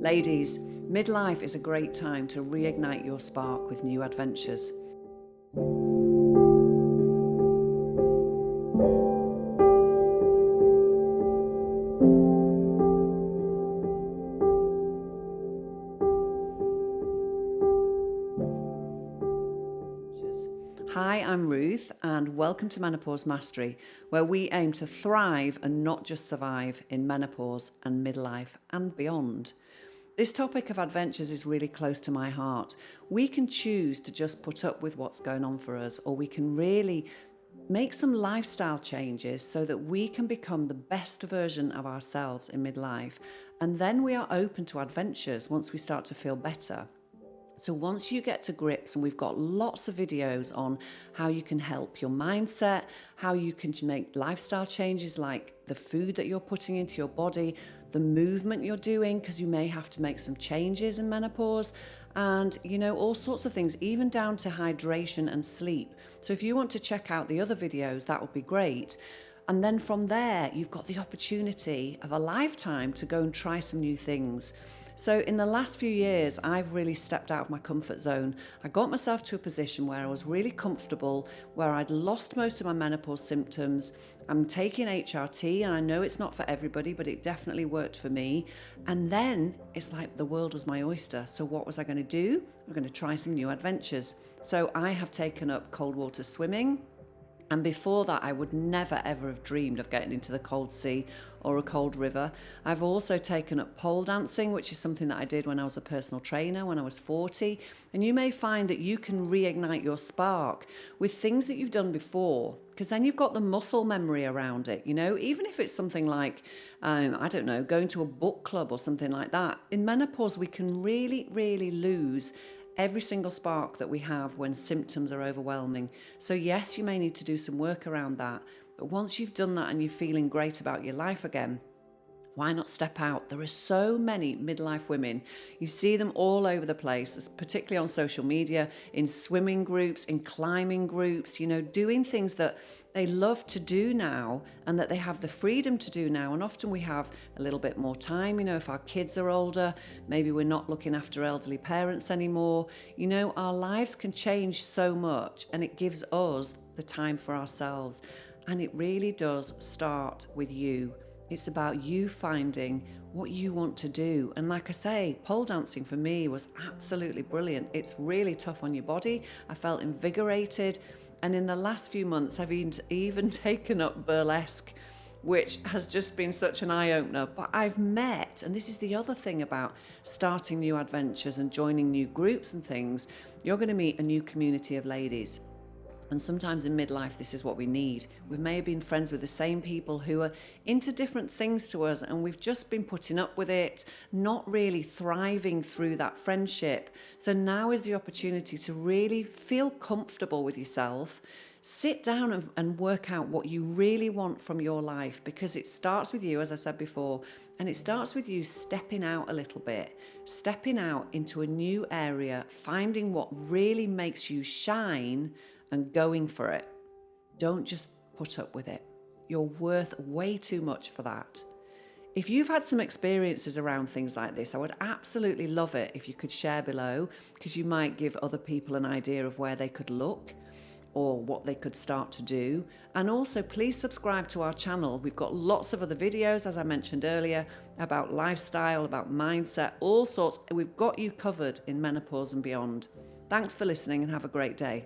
Ladies, midlife is a great time to reignite your spark with new adventures. Hi, I'm Ruth, and welcome to Menopause Mastery, where we aim to thrive and not just survive in menopause and midlife and beyond. This topic of adventures is really close to my heart. We can choose to just put up with what's going on for us, or we can really make some lifestyle changes so that we can become the best version of ourselves in midlife. And then we are open to adventures once we start to feel better. So once you get to grips, and we've got lots of videos on how you can help your mindset, how you can make lifestyle changes like the food that you're putting into your body, the movement you're doing, because you may have to make some changes in menopause, and all sorts of things, even down to hydration and sleep. So if you want to check out the other videos, that would be great. And then from there, you've got the opportunity of a lifetime to go and try some new things. So in the last few years, I've really stepped out of my comfort zone. I got myself to a position where I was really comfortable, where I'd lost most of my menopause symptoms. I'm taking HRT, and I know it's not for everybody, but it definitely worked for me. And then it's like the world was my oyster. So what was I going to do? I'm going to try some new adventures. So I have taken up cold water swimming. And before that, I would never, ever have dreamed of getting into the cold sea or a cold river. I've also taken up pole dancing, which is something that I did when I was a personal trainer when I was 40. And you may find that you can reignite your spark with things that you've done before, because then you've got the muscle memory around it. Even if it's something like, going to a book club or something like that. In menopause, we can really, really lose every single spark that we have when symptoms are overwhelming. So yes, you may need to do some work around that. But once you've done that and you're feeling great about your life again, why not step out? There are so many midlife women. You see them all over the place, particularly on social media, in swimming groups, in climbing groups, doing things that they love to do now and that they have the freedom to do now. And often we have a little bit more time, if our kids are older, maybe we're not looking after elderly parents anymore. Our lives can change so much, and it gives us the time for ourselves. And it really does start with you. It's about you finding what you want to do. And like I say, pole dancing for me was absolutely brilliant. It's really tough on your body. I felt invigorated. And in the last few months, I've even taken up burlesque, which has just been such an eye-opener. But I've met, and this is the other thing about starting new adventures and joining new groups and things, you're going to meet a new community of ladies. And sometimes in midlife, this is what we need. We may have been friends with the same people who are into different things to us, and we've just been putting up with it, not really thriving through that friendship. So now is the opportunity to really feel comfortable with yourself. Sit down and work out what you really want from your life, because it starts with you, as I said before, and it starts with you stepping out a little bit, stepping out into a new area, finding what really makes you shine and going for it. Don't just put up with it. You're worth way too much for that. If you've had some experiences around things like this, I would absolutely love it if you could share below, because you might give other people an idea of where they could look or what they could start to do. And also, please subscribe to our channel. We've got lots of other videos, as I mentioned earlier, about lifestyle, about mindset, all sorts. We've got you covered in menopause and beyond. Thanks for listening, and have a great day.